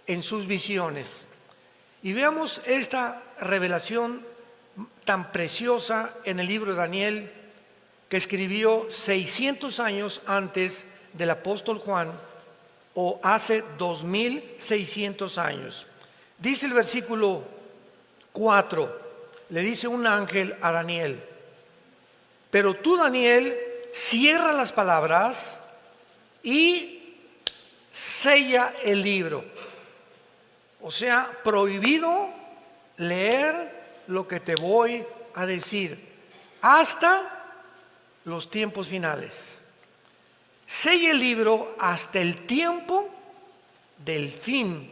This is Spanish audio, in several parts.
en sus visiones. Y veamos esta revelación tan preciosa en el libro de Daniel, que escribió 600 años antes del apóstol Juan, o hace 2600 años. Dice el versículo 4, le dice un ángel a Daniel: pero tú, Daniel, cierra las palabras y sella el libro. O sea, prohibido leer lo que te voy a decir hasta los tiempos finales. Sella el libro hasta el tiempo del fin,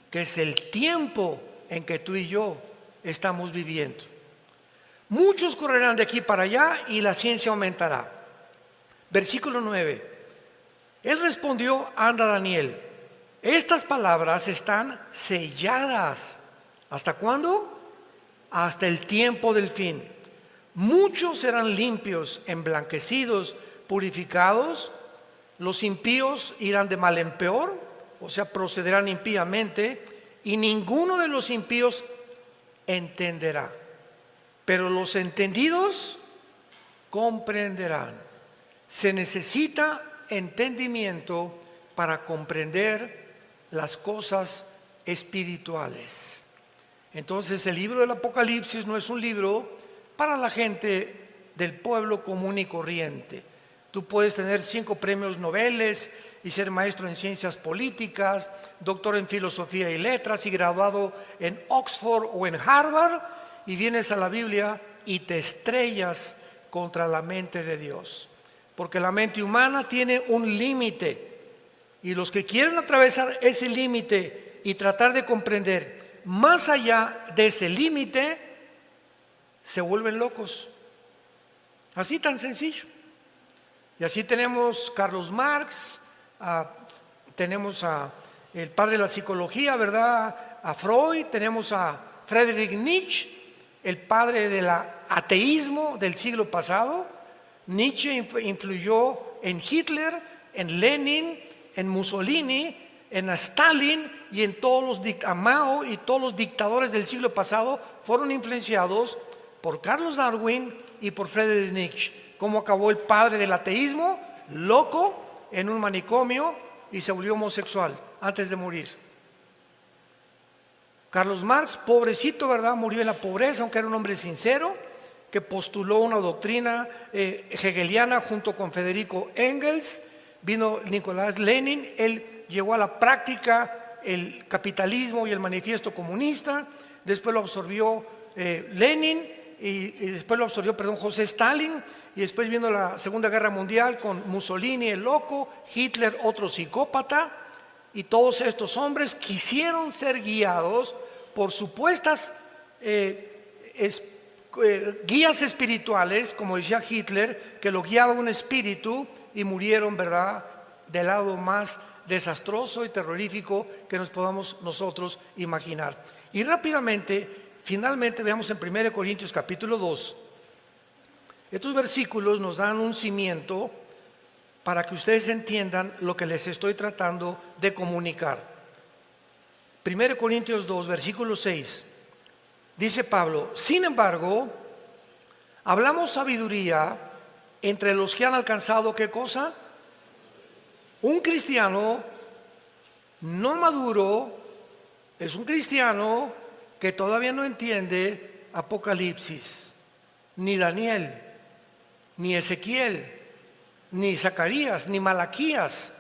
que es el tiempo en que tú y yo estamos viviendo. Muchos correrán de aquí para allá y la ciencia aumentará. Versículo 9. Él respondió: anda, Daniel, estas palabras están selladas. ¿Hasta cuándo? Hasta el tiempo del fin. Muchos serán limpios, emblanquecidos, purificados. Los impíos irán de mal en peor, o sea, procederán impíamente, y ninguno de los impíos entenderá. Pero los entendidos comprenderán. Se necesita entendimiento para comprender las cosas espirituales. Entonces, el libro del Apocalipsis no es un libro para la gente del pueblo común y corriente. Tú puedes tener 5 premios Nobel y ser maestro en ciencias políticas, doctor en filosofía y letras y graduado en Oxford o en Harvard, y vienes a la Biblia y te estrellas contra la mente de Dios, porque la mente humana tiene un límite, y los que quieren atravesar ese límite y tratar de comprender más allá de ese límite se vuelven locos. Así tan sencillo. Y así tenemos Carlos Marx, tenemos el padre de la psicología, ¿verdad?, a Freud, tenemos a Friedrich Nietzsche, el padre del ateísmo del siglo pasado. Nietzsche influyó en Hitler, en Lenin, en Mussolini, en Stalin y en todos los Mao, y todos los dictadores del siglo pasado fueron influenciados por Carlos Darwin y por Friedrich Nietzsche. ¿Cómo acabó el padre del ateísmo? Loco, en un manicomio, y se volvió homosexual antes de morir. Carlos Marx, pobrecito, ¿verdad?, murió en la pobreza, aunque era un hombre sincero, que postuló una doctrina hegeliana junto con Federico Engels. Vino Nicolás Lenin, él llevó a la práctica el capitalismo y el manifiesto comunista. Después lo absorbió Lenin, y después lo absorbió, José Stalin, y después vino la Segunda Guerra Mundial con Mussolini, el loco, Hitler, otro psicópata, y todos estos hombres quisieron ser guiados por supuestas guías espirituales, como decía Hitler, que lo guiaba un espíritu, y murieron, ¿verdad?, del lado más desastroso y terrorífico que nos podamos nosotros imaginar. Y rápidamente, finalmente, veamos en 1 Corintios capítulo 2. Estos versículos nos dan un cimiento para que ustedes entiendan lo que les estoy tratando de comunicar. 1 Corintios 2, versículo 6. Dice Pablo: sin embargo, hablamos sabiduría entre los que han alcanzado, ¿qué cosa? Un cristiano no maduro es un cristiano que todavía no entiende Apocalipsis, ni Daniel, ni Ezequiel, ni Zacarías, ni Malaquías,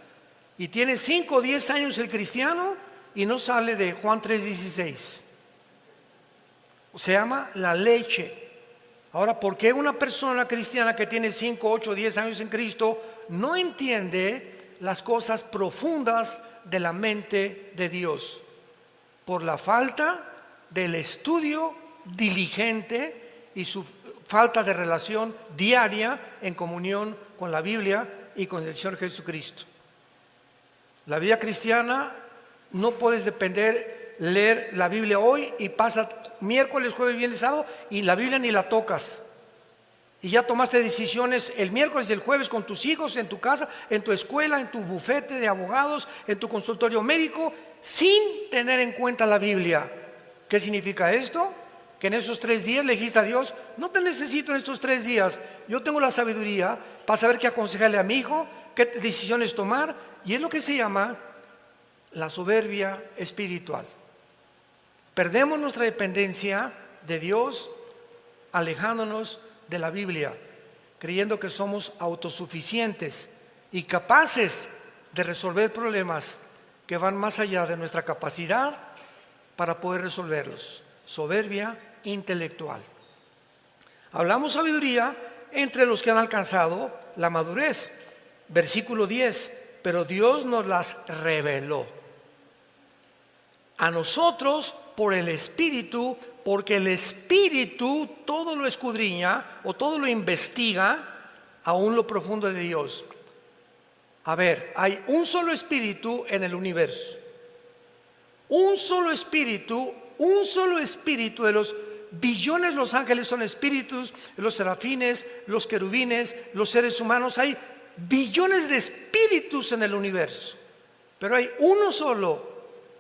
y tiene 5 o 10 años el cristiano y no sale de Juan 3:16. Se llama la leche. Ahora, ¿por qué una persona cristiana que tiene 5, 8, 10 años en Cristo no entiende las cosas profundas de la mente de Dios? Por la falta del estudio diligente y su falta de relación diaria en comunión con la Biblia y con el Señor Jesucristo. La vida cristiana no puedes leer la Biblia hoy y pasa miércoles, jueves, viernes, sábado y la Biblia ni la tocas. Y ya tomaste decisiones el miércoles y el jueves con tus hijos, en tu casa, en tu escuela, en tu bufete de abogados, en tu consultorio médico, sin sin tener en cuenta la Biblia. ¿Qué significa esto? Que en esos 3 días le dijiste a Dios: no te necesito en estos 3 días, yo tengo la sabiduría para saber qué aconsejarle a mi hijo, qué decisiones tomar. Y es lo que se llama la soberbia espiritual. Perdemos nuestra dependencia de Dios alejándonos de la Biblia, creyendo que somos autosuficientes y capaces de resolver problemas que van más allá de nuestra capacidad para poder resolverlos. Soberbia intelectual. Hablamos sabiduría entre los que han alcanzado la madurez. Versículo 10: pero Dios nos las reveló a nosotros por el Espíritu, porque el Espíritu todo lo escudriña o todo lo investiga, aún lo profundo de Dios. A ver, hay un solo Espíritu en el universo, un solo Espíritu de los billones. Los ángeles son espíritus, los serafines, los querubines, los seres humanos. Hay billones de espíritus en el universo, pero hay uno solo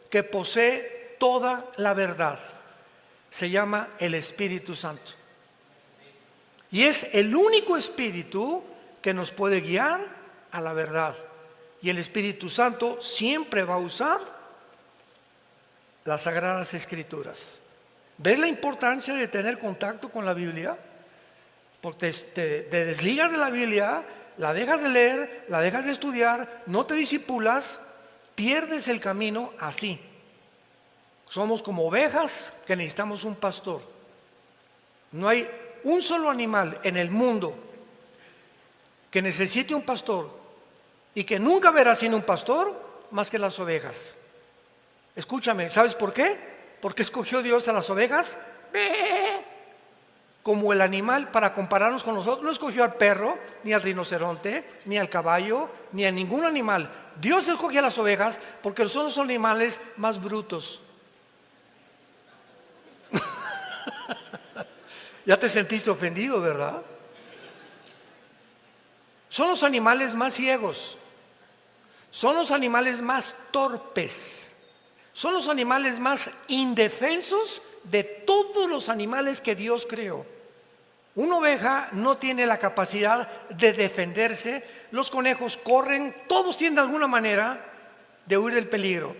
que posee toda la verdad. Se llama el Espíritu Santo, y es el único espíritu que nos puede guiar a la verdad. Y el Espíritu Santo siempre va a usar las Sagradas Escrituras. ¿Ves la importancia de tener contacto con la Biblia? Porque te desligas de la Biblia, la dejas de leer, la dejas de estudiar, no te disipulas, pierdes el camino así. Somos como ovejas que necesitamos un pastor. No hay un solo animal en el mundo que necesite un pastor y que nunca verá sin un pastor más que las ovejas. Escúchame, ¿sabes por qué? Porque escogió Dios a las ovejas como el animal para compararnos con nosotros. No escogió al perro, ni al rinoceronte, ni al caballo, ni a ningún animal. Dios escogió a las ovejas porque son los animales más brutos. Ya te sentiste ofendido, ¿verdad? Son los animales más ciegos, son los animales más torpes, son los animales más indefensos de todos los animales que Dios creó. Una oveja no tiene la capacidad de defenderse. Los conejos corren, todos tienen de alguna manera de huir del peligro,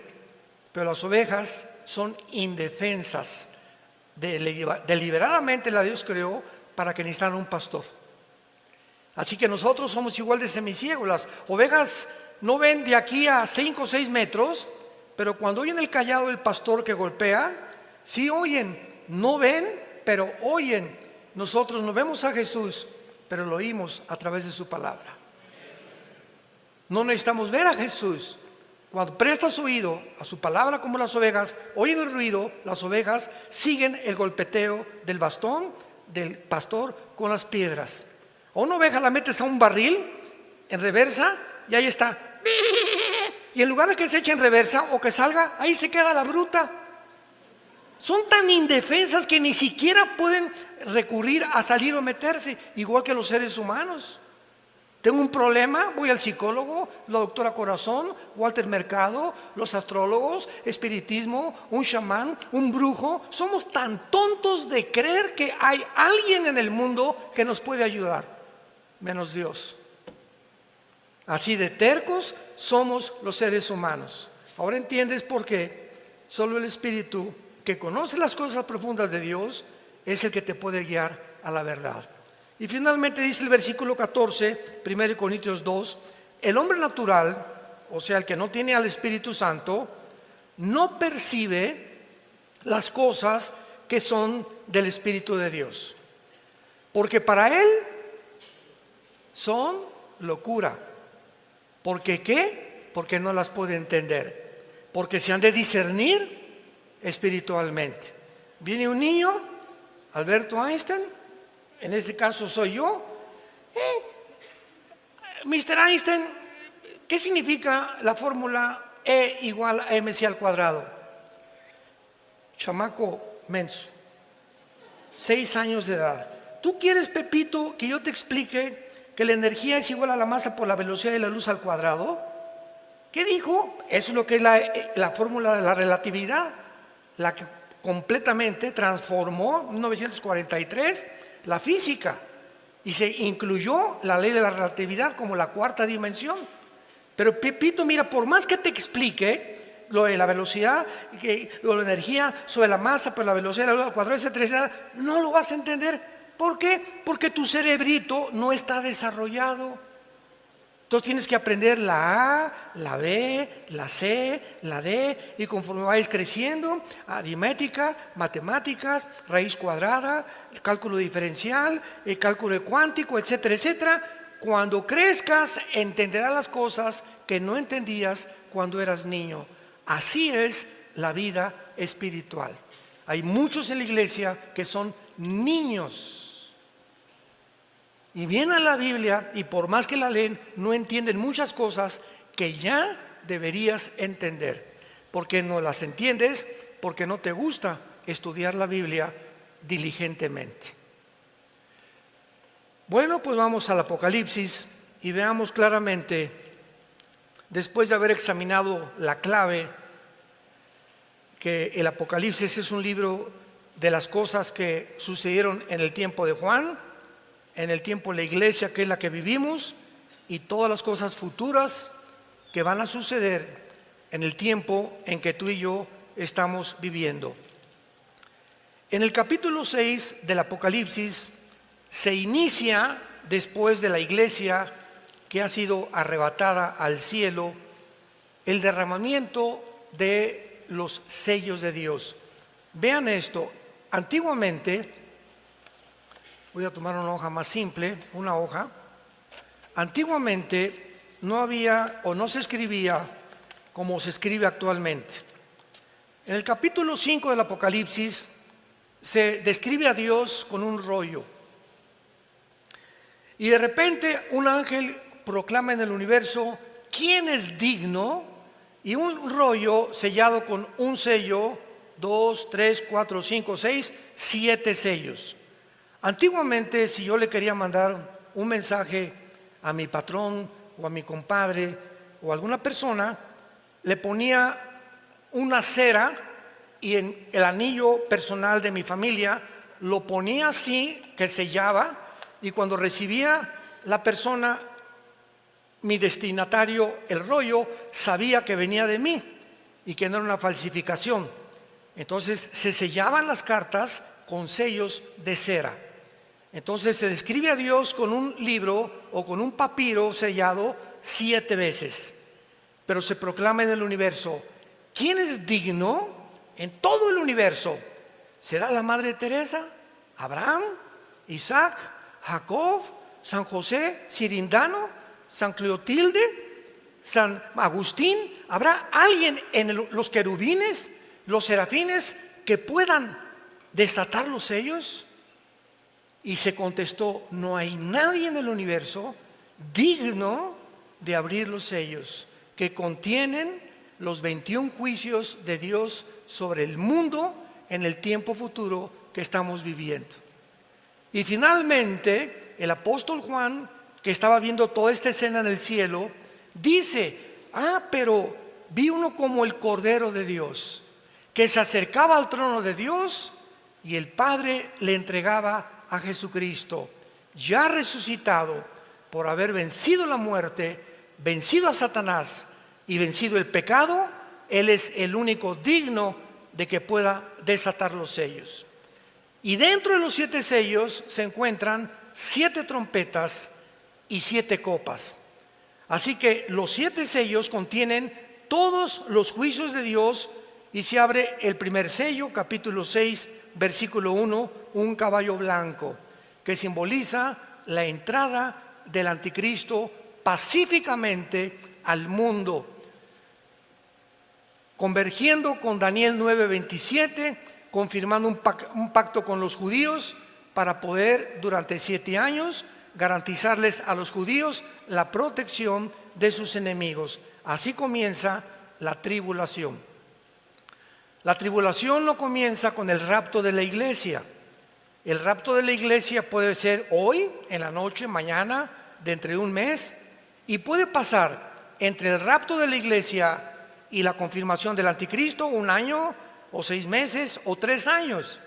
pero las ovejas son indefensas. Deliberadamente la Dios creó para que necesitaran un pastor. Así que nosotros somos igual de semiciegos. Las ovejas no ven de aquí a 5 o 6 metros, pero cuando oyen el cayado del pastor que golpea, sí oyen. No ven, pero oyen. Nosotros no vemos a Jesús, pero lo oímos a través de su palabra. No necesitamos ver a Jesús. Cuando prestas oído a su palabra, como las ovejas oyen el ruido, las ovejas siguen el golpeteo del bastón del pastor con las piedras. A una oveja la metes a un barril en reversa y ahí está. Y en lugar de que se eche en reversa o que salga, ahí se queda la bruta. Son tan indefensas que ni siquiera pueden recurrir a salir o meterse, igual que los seres humanos. Tengo un problema, voy al psicólogo, la doctora Corazón, Walter Mercado, los astrólogos, espiritismo, un chamán, un brujo. Somos tan tontos de creer que hay alguien en el mundo que nos puede ayudar, menos Dios. Así de tercos somos los seres humanos. Ahora entiendes por qué solo el Espíritu que conoce las cosas profundas de Dios es el que te puede guiar a la verdad. Y finalmente dice el versículo 14, 1 Corintios 2, el hombre natural, o sea, el que no tiene al Espíritu Santo, no percibe las cosas que son del Espíritu de Dios, porque para él son locura. ¿Por qué? Porque no las puede entender, porque se han de discernir espiritualmente. Viene un niño, Alberto Einstein, en este caso soy yo. Mr. Einstein, ¿qué significa la fórmula E igual a mc al cuadrado? Chamaco menso, 6 años de edad. ¿Tú quieres, Pepito, que yo te explique que la energía es igual a la masa por la velocidad de la luz al cuadrado? ¿Qué dijo? Eso es lo que es la fórmula de la relatividad, la que completamente transformó en 1943 la física y se incluyó la ley de la relatividad como la cuarta dimensión. Pero Pepito, mira, por más que te explique lo de la velocidad, lo de la energía sobre la masa, por la velocidad, la cuadrada, etcétera, no lo vas a entender. ¿Por qué? Porque tu cerebrito no está desarrollado. Entonces tienes que aprender la A, la B, la C, la D, y conforme vayas creciendo, aritmética, matemáticas, raíz cuadrada, cálculo diferencial, cálculo cuántico, etcétera, etcétera. Cuando crezcas, entenderás las cosas que no entendías cuando eras niño. Así es la vida espiritual. Hay muchos en la iglesia que son niños. Y vienen a la Biblia y por más que la leen, no entienden muchas cosas que ya deberías entender. Porque no las entiendes, porque no te gusta estudiar la Biblia diligentemente. Bueno, pues vamos al Apocalipsis y veamos claramente, después de haber examinado la clave, que el Apocalipsis es un libro de las cosas que sucedieron en el tiempo de Juan, en el tiempo de la iglesia que es la que vivimos, y todas las cosas futuras que van a suceder en el tiempo en que tú y yo estamos viviendo. En el capítulo 6 del Apocalipsis se inicia, después de la iglesia que ha sido arrebatada al cielo, el derramamiento de los sellos de Dios. Vean esto, antiguamente, voy a tomar una hoja más simple, una hoja. Antiguamente no había o no se escribía como se escribe actualmente. En el capítulo 5 del Apocalipsis se describe a Dios con un rollo. Y de repente un ángel proclama en el universo: ¿quién es digno? Y un rollo sellado con un sello, 2, 3, 4, 5, 6, 7 sellos. Antiguamente, si yo le quería mandar un mensaje a mi patrón o a mi compadre o a alguna persona, le ponía una cera y en el anillo personal de mi familia lo ponía así, que sellaba, y cuando recibía la persona, mi destinatario, el rollo, sabía que venía de mí y que no era una falsificación. Entonces se sellaban las cartas con sellos de cera. Entonces se describe a Dios con un libro o con un papiro sellado 7 veces. Pero se proclama en el universo: ¿quién es digno en todo el universo? ¿Será la Madre Teresa? ¿Abraham? ¿Isaac? ¿Jacob? ¿San José? ¿Cirindano? ¿San Cleotilde? ¿San Agustín? ¿Habrá alguien en los querubines, los serafines, que puedan desatar los sellos? Y se contestó: no hay nadie en el universo digno de abrir los sellos que contienen los 21 juicios de Dios sobre el mundo en el tiempo futuro que estamos viviendo. Y finalmente el apóstol Juan, que estaba viendo toda esta escena en el cielo, dice: pero vi uno como el Cordero de Dios, que se acercaba al trono de Dios, y el Padre le entregaba a Jesucristo, ya resucitado, por haber vencido la muerte, vencido a Satanás y vencido el pecado. Él es el único digno de que pueda desatar los sellos. Y dentro de los 7 sellos se encuentran 7 trompetas y 7 copas. Así que los 7 sellos contienen todos los juicios de Dios, y se abre el primer sello, capítulo 6, versículo 1, un caballo blanco, que simboliza la entrada del anticristo pacíficamente al mundo, convergiendo con Daniel 9:27, confirmando un pacto con los judíos para poder durante 7 años garantizarles a los judíos la protección de sus enemigos. Así comienza la tribulación. La tribulación no comienza con el rapto de la iglesia. El rapto de la iglesia puede ser hoy, en la noche, mañana, dentro de un mes, y puede pasar entre el rapto de la iglesia y la confirmación del anticristo? 1 año, o 6 meses, o 3 años.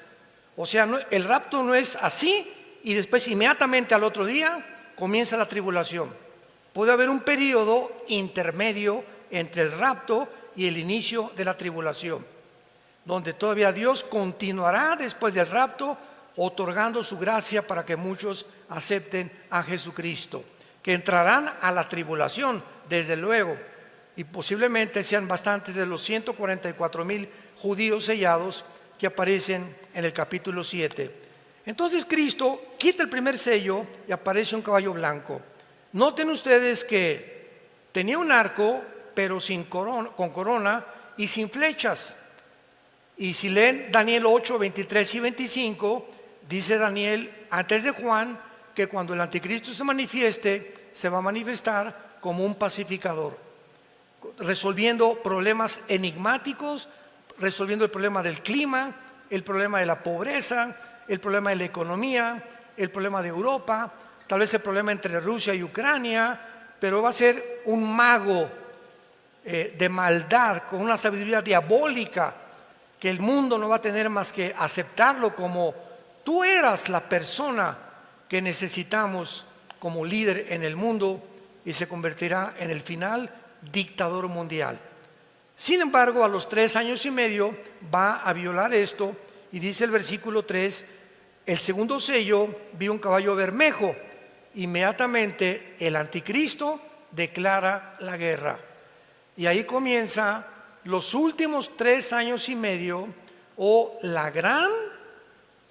O sea, el rapto no es así y después inmediatamente al otro día comienza la tribulación. Puede haber un periodo intermedio entre el rapto y el inicio de la tribulación, donde todavía Dios continuará después del rapto otorgando su gracia para que muchos acepten a Jesucristo, que entrarán a la tribulación, desde luego, y posiblemente sean bastantes de los 144,000 judíos sellados que aparecen en el capítulo 7. Entonces Cristo quita el primer sello y aparece un caballo blanco. Noten ustedes que tenía un arco, pero con corona y sin flechas. Y si leen Daniel 8, 23 y 25, dice Daniel antes de Juan que cuando el anticristo se manifieste, se va a manifestar como un pacificador, resolviendo problemas enigmáticos, resolviendo el problema del clima, el problema de la pobreza, el problema de la economía, el problema de Europa, tal vez el problema entre Rusia y Ucrania, pero va a ser un mago de maldad, con una sabiduría diabólica, que el mundo no va a tener más que aceptarlo como tú eras la persona que necesitamos como líder en el mundo, y se convertirá en el final dictador mundial. Sin embargo, a los 3 años y medio va a violar esto, y dice el versículo 3: el segundo sello, vi un caballo bermejo. Inmediatamente el anticristo declara la guerra, y ahí comienza los últimos 3 años y medio, o la gran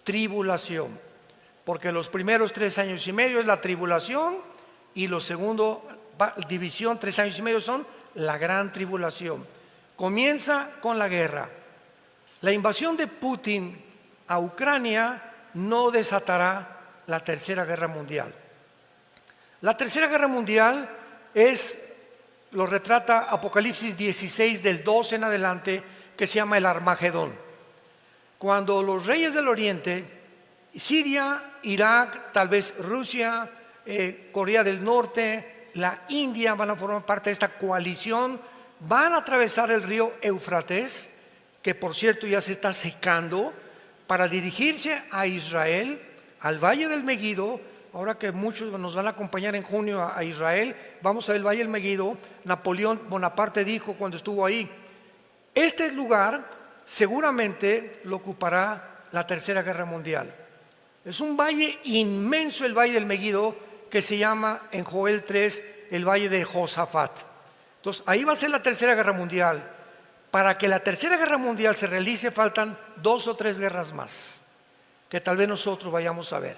tribulación, porque los primeros 3 años y medio es la tribulación, y los segundos división 3 años y medio son la gran tribulación. Comienza con la guerra. La invasión de Putin a Ucrania no desatará la tercera guerra mundial. La tercera guerra mundial lo retrata Apocalipsis 16 del 12 en adelante, que se llama el Armagedón. Cuando los reyes del oriente, Siria, Irak, tal vez Rusia, Corea del Norte, la India, van a formar parte de esta coalición, van a atravesar el río Éufrates, que por cierto ya se está secando, para dirigirse a Israel, al Valle del Megido. Ahora que muchos nos van a acompañar en junio a Israel, vamos a ver el Valle del Megido. Napoleón Bonaparte dijo cuando estuvo ahí: este lugar seguramente lo ocupará la tercera guerra mundial. Es un valle inmenso, el Valle del Megido, que se llama en Joel 3 el Valle de Josafat. Entonces ahí va a ser la tercera guerra mundial. Para que la tercera guerra mundial se realice faltan 2 o 3 guerras más, que tal vez nosotros vayamos a ver.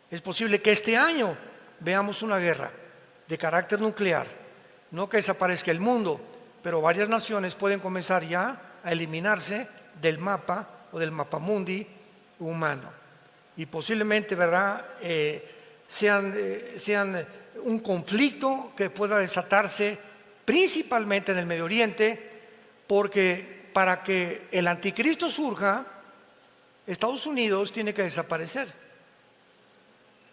Es posible que este año veamos una guerra de carácter nuclear, no que desaparezca el mundo, pero varias naciones pueden comenzar ya a eliminarse del mapa o del mapamundi humano, y posiblemente, ¿verdad?, sean un conflicto que pueda desatarse principalmente en el Medio Oriente, porque para que el anticristo surja, Estados Unidos tiene que desaparecer.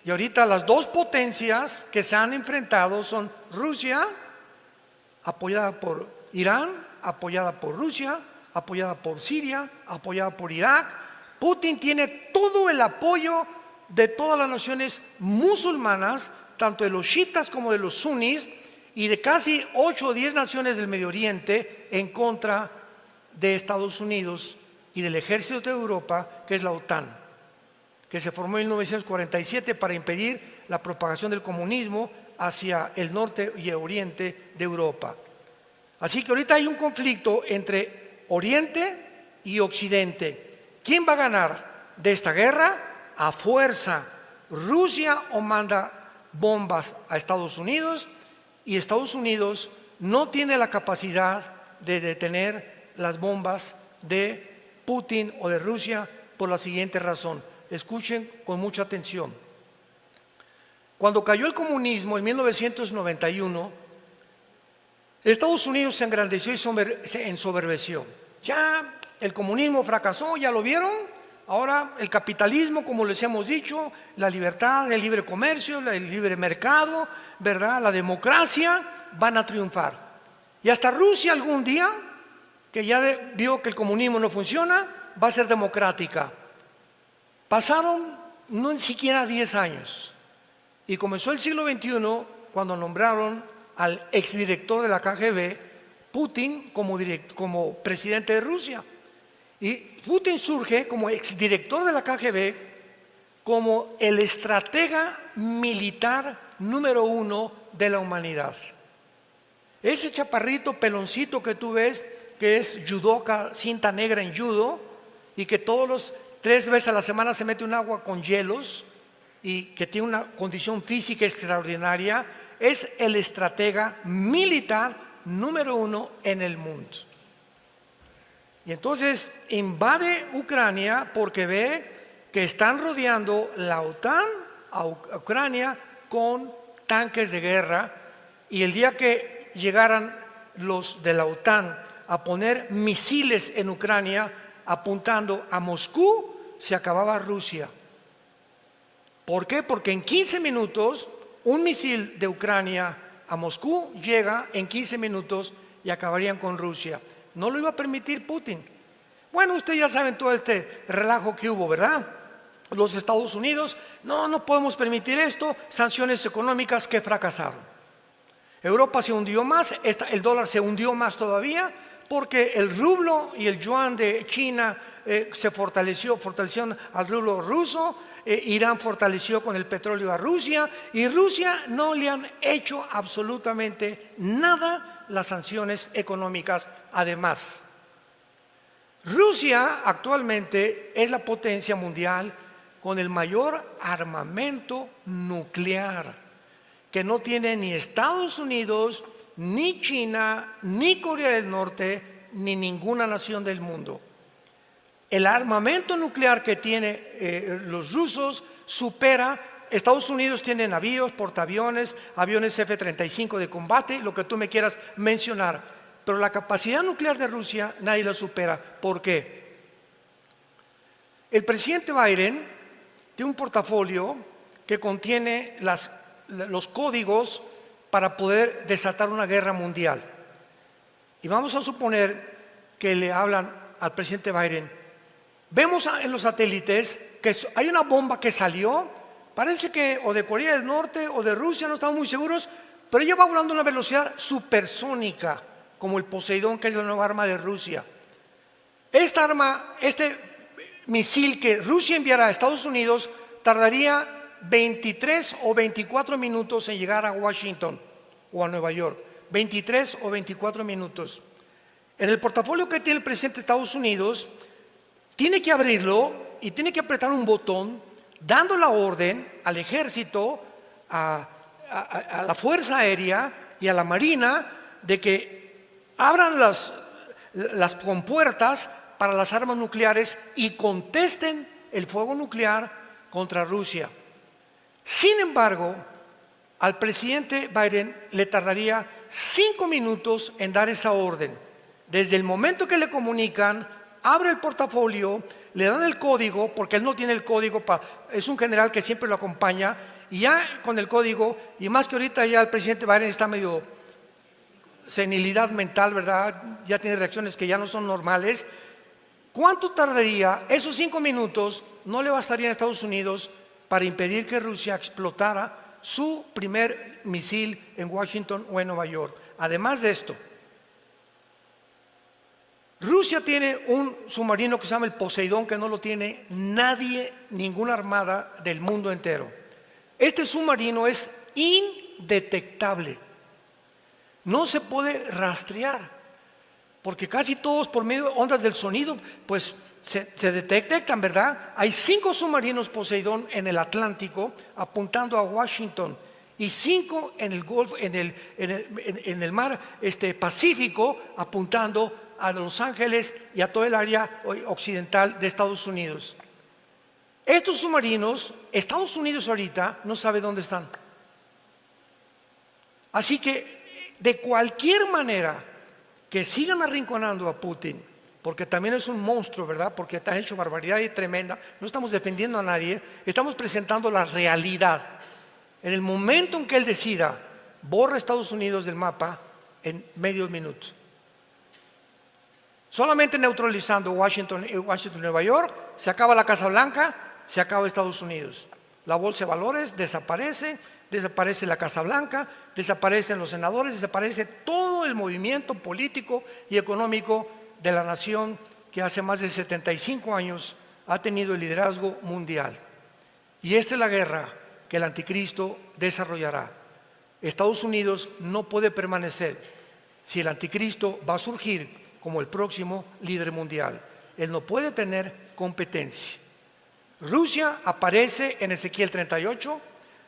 Y ahorita las 2 potencias que se han enfrentado son Rusia, apoyada por Irán, apoyada por Rusia, apoyada por Siria, apoyada por Irak. Putin tiene todo el apoyo de todas las naciones musulmanas, tanto de los chiitas como de los sunnis, y de casi 8 o 10 naciones del Medio Oriente en contra de Estados Unidos y del ejército de Europa, que es la OTAN, que se formó en 1947 para impedir la propagación del comunismo hacia el norte y el oriente de Europa. Así que ahorita hay un conflicto entre Oriente y Occidente. ¿Quién va a ganar de esta guerra? A fuerza, Rusia o manda bombas a Estados Unidos, y Estados Unidos no tiene la capacidad de detener las bombas de Putin o de Rusia por la siguiente razón. Escuchen con mucha atención. Cuando cayó el comunismo en 1991, Estados Unidos se engrandeció y se ensoberbeció. Ya el comunismo fracasó, ¿ya lo vieron? Ahora el capitalismo, como les hemos dicho, la libertad, el libre comercio, el libre mercado, ¿verdad?, la democracia, van a triunfar. Y hasta Rusia algún día, que ya vio que el comunismo no funciona, va a ser democrática. Pasaron no ni siquiera 10 años y comenzó el siglo XXI cuando nombraron al exdirector de la KGB, Putin, como presidente de Rusia. Y Putin surge como exdirector de la KGB como el estratega militar número 1 de la humanidad. Ese chaparrito peloncito que tú ves, que es judoka, cinta negra en judo, y que 3 veces a la semana se mete un agua con hielos y que tiene una condición física extraordinaria, es el estratega militar número 1 en el mundo. Y entonces invade Ucrania porque ve que están rodeando la OTAN a Ucrania con tanques de guerra, y el día que llegaran los de la OTAN a poner misiles en Ucrania apuntando a Moscú, se acababa Rusia. ¿Por qué? Porque en 15 minutos un misil de Ucrania a Moscú llega en 15 minutos y acabarían con Rusia. No lo iba a permitir Putin. Bueno, ustedes ya saben todo este relajo que hubo, ¿verdad? Los Estados Unidos, no podemos permitir esto, sanciones económicas que fracasaron. Europa se hundió más, el dólar se hundió más todavía, porque el rublo y el yuan de China se fortalecieron al rublo ruso, Irán fortaleció con el petróleo a Rusia, y Rusia no le han hecho absolutamente nada las sanciones económicas. Además, Rusia actualmente es la potencia mundial con el mayor armamento nuclear, que no tiene ni Estados Unidos, ni China, ni Corea del Norte, ni ninguna nación del mundo. El armamento nuclear que tienen los rusos supera. Estados Unidos tiene navíos, portaaviones, aviones F-35 de combate, lo que tú me quieras mencionar. Pero la capacidad nuclear de Rusia nadie la supera. ¿Por qué? El presidente Biden tiene un portafolio que contiene los códigos para poder desatar una guerra mundial. Y vamos a suponer que le hablan al presidente Biden. Vemos en los satélites que hay una bomba que salió, parece que o de Corea del Norte o de Rusia, no estamos muy seguros, pero ella va volando a una velocidad supersónica, como el Poseidón, que es la nueva arma de Rusia. Este misil que Rusia enviará a Estados Unidos tardaría 23 o 24 minutos en llegar a Washington o a Nueva York. 23 o 24 minutos. En el portafolio que tiene el presidente de Estados Unidos, tiene que abrirlo y tiene que apretar un botón dando la orden al ejército, a la Fuerza Aérea y a la Marina de que abran las compuertas para las armas nucleares y contesten el fuego nuclear contra Rusia. Sin embargo, al presidente Biden le tardaría 5 minutos en dar esa orden. Desde el momento que le comunican, abre el portafolio, le dan el código, porque él no tiene el código, es un general que siempre lo acompaña, y ya con el código, y más que ahorita ya el presidente Biden está medio senilidad mental, ¿verdad? Ya tiene reacciones que ya no son normales. ¿Cuánto tardaría? Esos 5 minutos no le bastarían a Estados Unidos para impedir que Rusia explotara su primer misil en Washington o en Nueva York. Además de esto, Rusia tiene un submarino que se llama el Poseidón, que no lo tiene nadie, ninguna armada del mundo entero. Este submarino es indetectable. No se puede rastrear, porque casi todos por medio de ondas del sonido, pues se detectan, ¿verdad? Hay 5 submarinos Poseidón en el Atlántico apuntando a Washington y 5 en el Golfo, en el mar Pacífico apuntando a Los Ángeles y a todo el área occidental de Estados Unidos. Estos submarinos, Estados Unidos ahorita no sabe dónde están. Así que de cualquier manera que sigan arrinconando a Putin, porque también es un monstruo, ¿verdad? Porque te han hecho barbaridad y tremenda. No estamos defendiendo a nadie, estamos presentando la realidad. En el momento en que él decida borra Estados Unidos del mapa en medio minuto. Solamente neutralizando Washington y Nueva York, se acaba la Casa Blanca, se acaba Estados Unidos. La bolsa de valores desaparece, desaparece la Casa Blanca, desaparecen los senadores, desaparece todo el movimiento político y económico de la nación que hace más de 75 años ha tenido el liderazgo mundial. Y esta es la guerra que el anticristo desarrollará. Estados Unidos no puede permanecer si el anticristo va a surgir como el próximo líder mundial. Él no puede tener competencia. Rusia aparece en Ezequiel 38,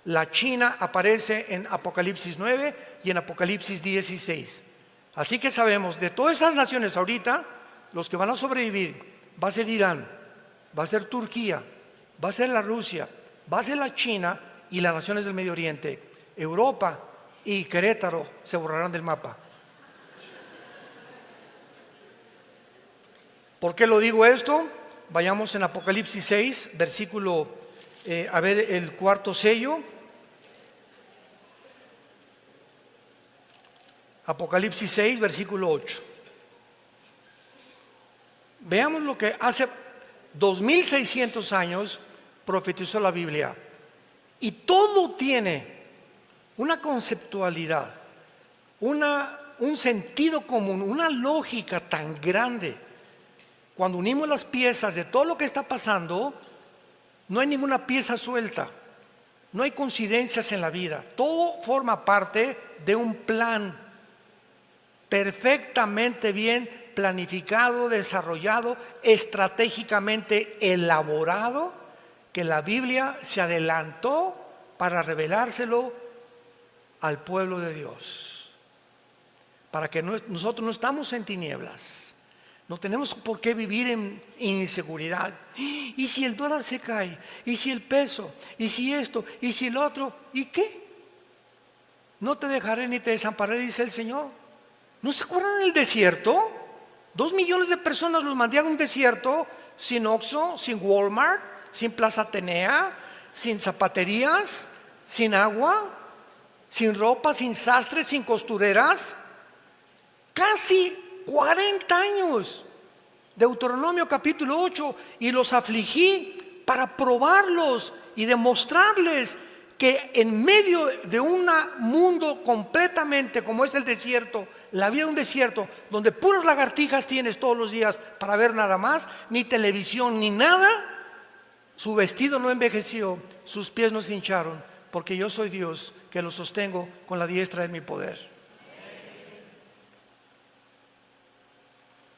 la China aparece en Apocalipsis 9 y en Apocalipsis 16. Así que sabemos, de todas esas naciones ahorita, los que van a sobrevivir va a ser Irán, va a ser Turquía, va a ser la Rusia, va a ser la China y las naciones del Medio Oriente. Europa y Querétaro se borrarán del mapa. ¿Por qué lo digo esto? Vayamos en Apocalipsis 6, versículo, a ver el cuarto sello. Apocalipsis 6, versículo 8. Veamos lo que hace 2600 años profetizó la Biblia. Y todo tiene una conceptualidad, un sentido común, una lógica tan grande. Cuando unimos las piezas de todo lo que está pasando, no hay ninguna pieza suelta, no hay coincidencias en la vida. Todo forma parte de un plan perfectamente bien planificado, desarrollado, estratégicamente elaborado, que la Biblia se adelantó para revelárselo al pueblo de Dios. Para que nosotros no estamos en tinieblas. No tenemos por qué vivir en inseguridad. ¿Y si el dólar se cae? ¿Y si el peso? ¿Y si esto? ¿Y si el otro? ¿Y qué? No te dejaré ni te desampararé, dice el Señor. ¿No se acuerdan del desierto? 2 millones de personas los mandé a un desierto, sin Oxxo, sin Walmart, sin Plaza Atenea, sin zapaterías, sin agua, sin ropa, sin sastres, sin costureras. Casi 40 años, Deuteronomio capítulo 8, y los afligí para probarlos y demostrarles que en medio de un mundo completamente como es el desierto, la vida de un desierto, donde puras lagartijas tienes todos los días para ver nada más, ni televisión ni nada, su vestido no envejeció, sus pies no se hincharon, porque yo soy Dios que los sostengo con la diestra de mi poder.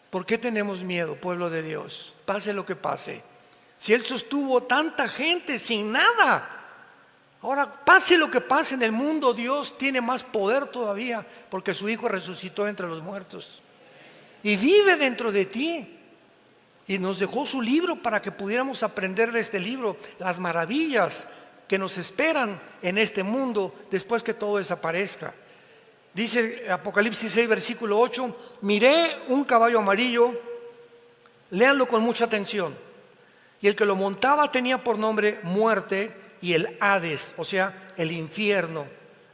¿Por qué tenemos miedo, pueblo de Dios? Pase lo que pase. Si Él sostuvo tanta gente sin nada, ahora pase lo que pase en el mundo, Dios tiene más poder todavía, porque su Hijo resucitó entre los muertos y vive dentro de ti. Y nos dejó su libro para que pudiéramos aprender de este libro las maravillas que nos esperan en este mundo después que todo desaparezca. Dice Apocalipsis 6, versículo 8, miré un caballo amarillo, léanlo con mucha atención, y el que lo montaba tenía por nombre Muerte, y el Hades, o sea, el infierno,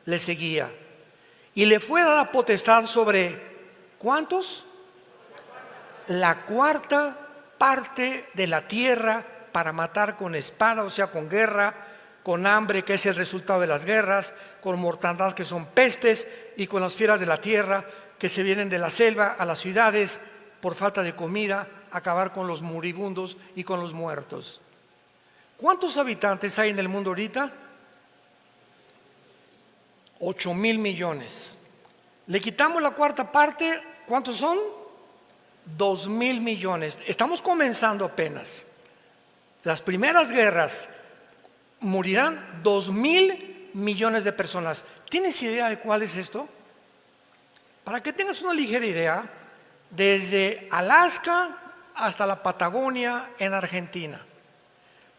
le seguía. Y le fue dada potestad sobre, ¿cuántos? La cuarta parte de la tierra para matar con espada, o sea, con guerra, con hambre, que es el resultado de las guerras, con mortandad, que son pestes, y con las fieras de la tierra, que se vienen de la selva a las ciudades por falta de comida, acabar con los moribundos y con los muertos. ¿Cuántos habitantes hay en el mundo ahorita? 8,000 millones. Le quitamos la cuarta parte, ¿cuántos son? 2,000 millones. Estamos comenzando apenas. Las primeras guerras morirán 2,000 millones de personas. ¿Tienes idea de cuál es esto? Para que tengas una ligera idea, desde Alaska hasta la Patagonia en Argentina,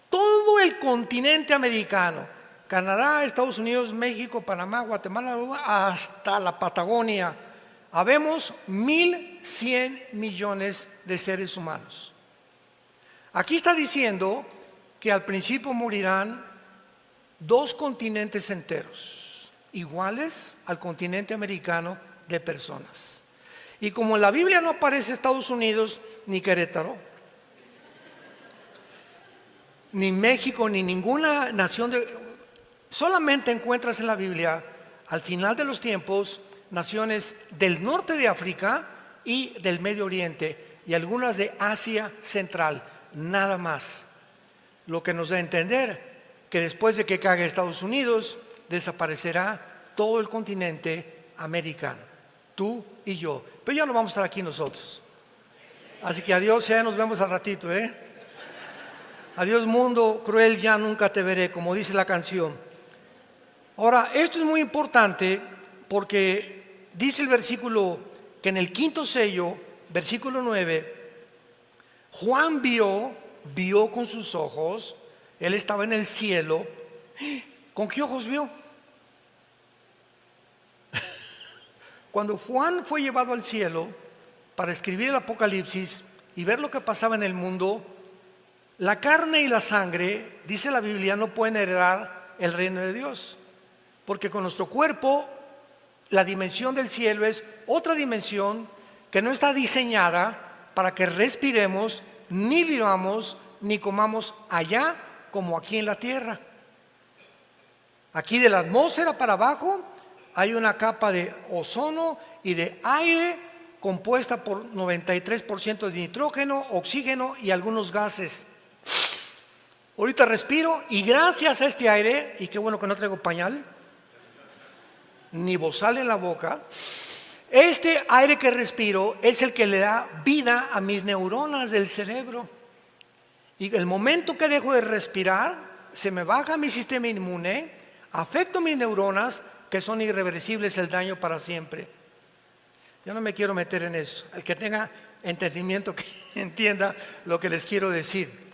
todo el continente americano, Canadá, Estados Unidos, México, Panamá, Guatemala, hasta la Patagonia, habemos 1,100 millones de seres humanos. Aquí está diciendo que al principio morirán 2 continentes enteros iguales al continente americano de personas. Y como en la Biblia no aparece Estados Unidos, ni Querétaro, ni México, ni ninguna nación, solamente encuentras en la Biblia, al final de los tiempos, naciones del norte de África y del Medio Oriente, y algunas de Asia Central, nada más. Lo que nos da a entender que después de que caiga Estados Unidos, desaparecerá todo el continente americano, tú y yo. Pero ya no vamos a estar aquí nosotros. Así que adiós, ya nos vemos al ratito, Adiós mundo cruel, ya nunca te veré, como dice la canción. Ahora, esto es muy importante porque dice el versículo que en el quinto sello, versículo 9, Juan vio con sus ojos, él estaba en el cielo. ¿Con qué ojos vio? Cuando Juan fue llevado al cielo para escribir el Apocalipsis y ver lo que pasaba en el mundo, la carne y la sangre, dice la Biblia, no pueden heredar el reino de Dios, porque con nuestro cuerpo la dimensión del cielo es otra dimensión que no está diseñada para que respiremos, ni vivamos, ni comamos allá como aquí en la tierra. Aquí de la atmósfera para abajo hay una capa de ozono y de aire compuesta por 93% de nitrógeno, oxígeno y algunos gases. Ahorita respiro y gracias a este aire, y qué bueno que no traigo pañal ni bozal en la boca, este aire que respiro es el que le da vida a mis neuronas del cerebro. Y el momento que dejo de respirar, se me baja mi sistema inmune, afecto mis neuronas, que son irreversibles, el daño para siempre. Yo no me quiero meter en eso. El que tenga entendimiento, que entienda lo que les quiero decir.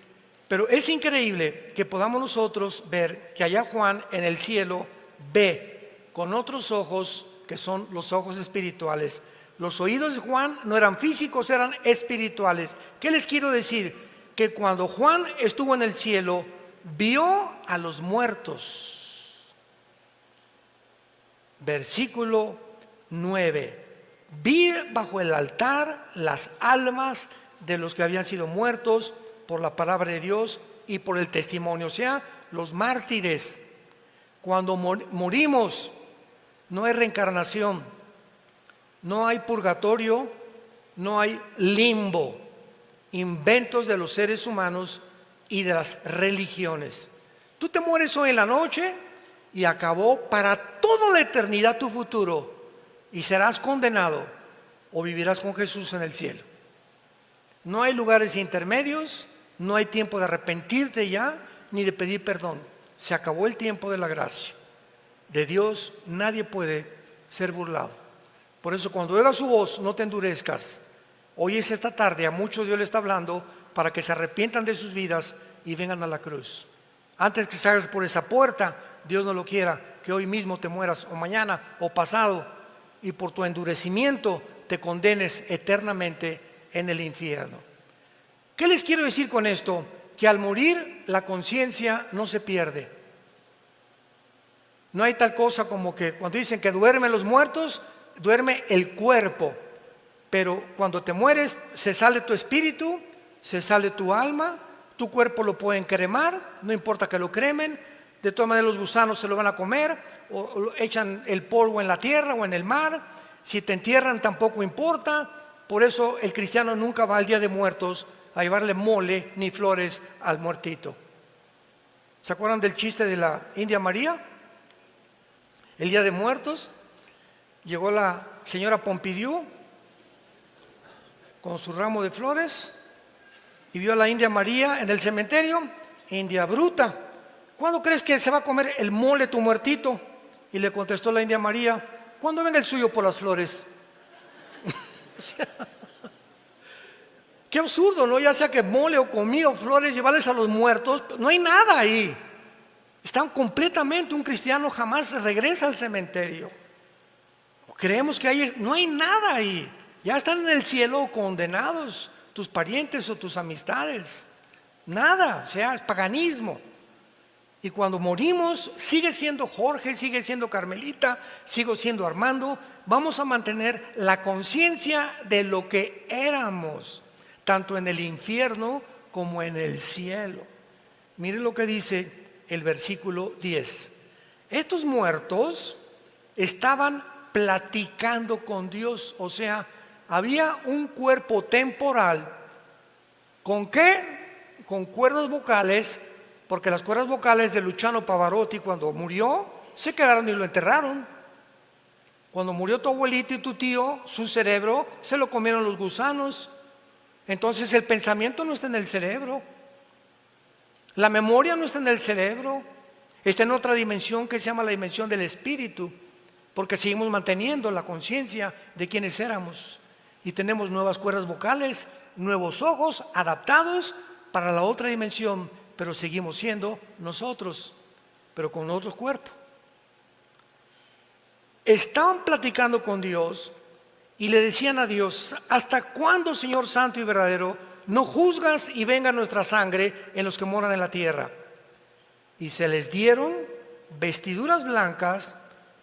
Pero es increíble que podamos nosotros ver que allá Juan en el cielo ve con otros ojos, que son los ojos espirituales. Los oídos de Juan no eran físicos, eran espirituales. ¿Qué les quiero decir? Que cuando Juan estuvo en el cielo, vio a los muertos. Versículo 9. Vi bajo el altar las almas de los que habían sido muertos por la palabra de Dios y por el testimonio, o sea, los mártires. Cuando morimos, no hay reencarnación, no hay purgatorio, no hay limbo, inventos de los seres humanos y de las religiones. Tú te mueres hoy en la noche y acabó para toda la eternidad tu futuro, y serás condenado o vivirás con Jesús en el cielo. No hay lugares intermedios, no hay tiempo de arrepentirte ya, ni de pedir perdón. Se acabó el tiempo de la gracia. De Dios nadie puede ser burlado. Por eso cuando oigas su voz, no te endurezcas. Hoy es esta tarde, a muchos Dios le está hablando para que se arrepientan de sus vidas y vengan a la cruz. Antes que salgas por esa puerta, Dios no lo quiera, que hoy mismo te mueras, o mañana, o pasado, y por tu endurecimiento te condenes eternamente en el infierno. ¿Qué les quiero decir con esto? Que al morir la conciencia no se pierde. No hay tal cosa como que cuando dicen que duermen los muertos, duerme el cuerpo. Pero cuando te mueres, se sale tu espíritu, se sale tu alma, tu cuerpo lo pueden cremar, no importa que lo cremen, de todas maneras los gusanos se lo van a comer, o echan el polvo en la tierra o en el mar, si te entierran tampoco importa. Por eso el cristiano nunca va al Día de Muertos a llevarle mole ni flores al muertito. ¿Se acuerdan del chiste de la India María? El Día de Muertos, llegó la señora Pompidou con su ramo de flores y vio a la India María en el cementerio. India bruta, ¿cuándo crees que se va a comer el mole tu muertito? Y le contestó la India María, ¿cuándo venga el suyo por las flores? O sea, qué absurdo, ¿no? Ya sea que mole o comida o flores, llevarles a los muertos, no hay nada ahí. Están completamente, un cristiano jamás regresa al cementerio. Creemos que ahí no hay nada ahí. Ya están en el cielo condenados tus parientes o tus amistades. Nada, o sea, es paganismo. Y cuando morimos, sigue siendo Jorge, sigue siendo Carmelita, sigo siendo Armando. Vamos a mantener la conciencia de lo que éramos, tanto en el infierno como en el cielo. Miren lo que dice el versículo 10. Estos muertos estaban platicando con Dios, o sea, había un cuerpo temporal. ¿Con qué? Con cuerdas vocales, porque las cuerdas vocales de Luciano Pavarotti, cuando murió, se quedaron y lo enterraron. Cuando murió tu abuelito y tu tío, su cerebro se lo comieron los gusanos. Entonces el pensamiento no está en el cerebro, la memoria no está en el cerebro, está en otra dimensión que se llama la dimensión del espíritu, porque seguimos manteniendo la conciencia de quienes éramos y tenemos nuevas cuerdas vocales, nuevos ojos adaptados para la otra dimensión, pero seguimos siendo nosotros, pero con otro cuerpo. Estaban platicando con Dios y le decían a Dios: ¿hasta cuándo, Señor santo y verdadero, no juzgas y venga nuestra sangre en los que moran en la tierra? Y se les dieron vestiduras blancas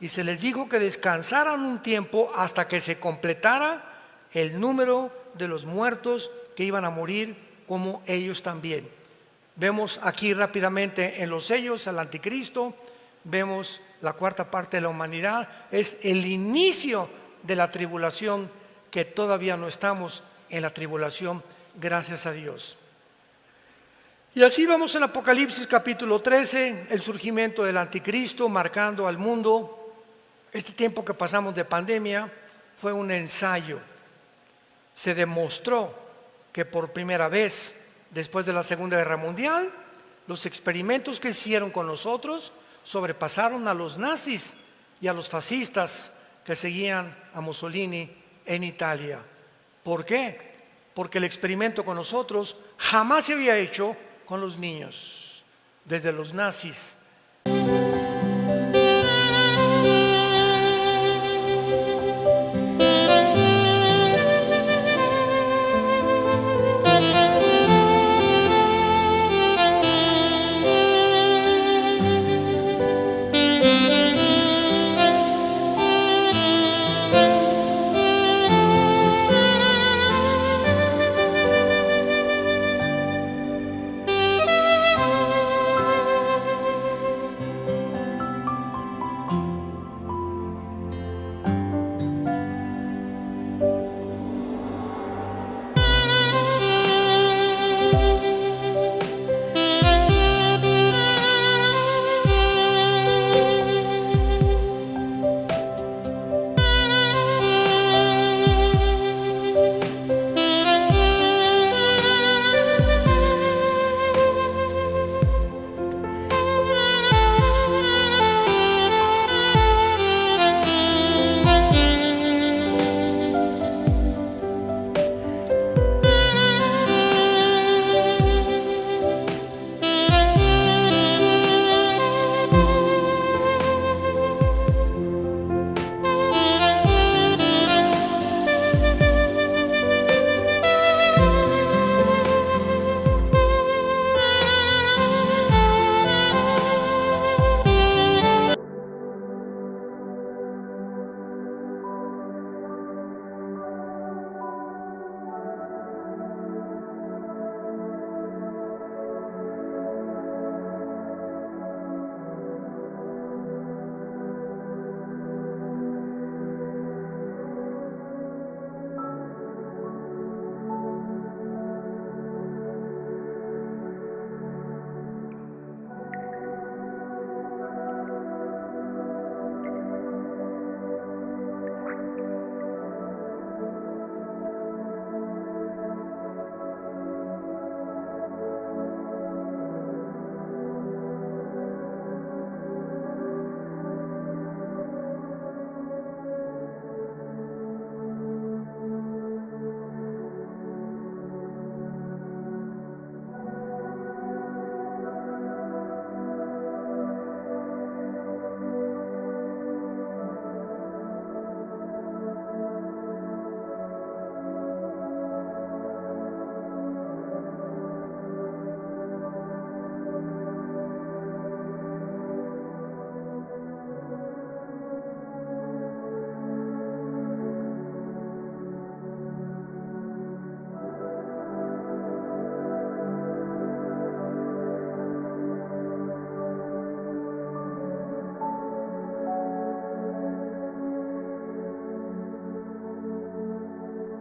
y se les dijo que descansaran un tiempo hasta que se completara el número de los muertos que iban a morir, como ellos también. Vemos aquí rápidamente en los sellos al anticristo, vemos la cuarta parte de la humanidad. Es el inicio de la tribulación, que todavía no estamos en la tribulación, gracias a Dios. Y así vamos en Apocalipsis capítulo 13, el surgimiento del anticristo marcando al mundo. Este tiempo que pasamos de pandemia fue un ensayo. Se demostró que por primera vez después de la Segunda Guerra Mundial, los experimentos que hicieron con nosotros sobrepasaron a los nazis y a los fascistas que seguían a Mussolini en Italia. ¿Por qué? Porque el experimento con nosotros jamás se había hecho con los niños, desde los nazis.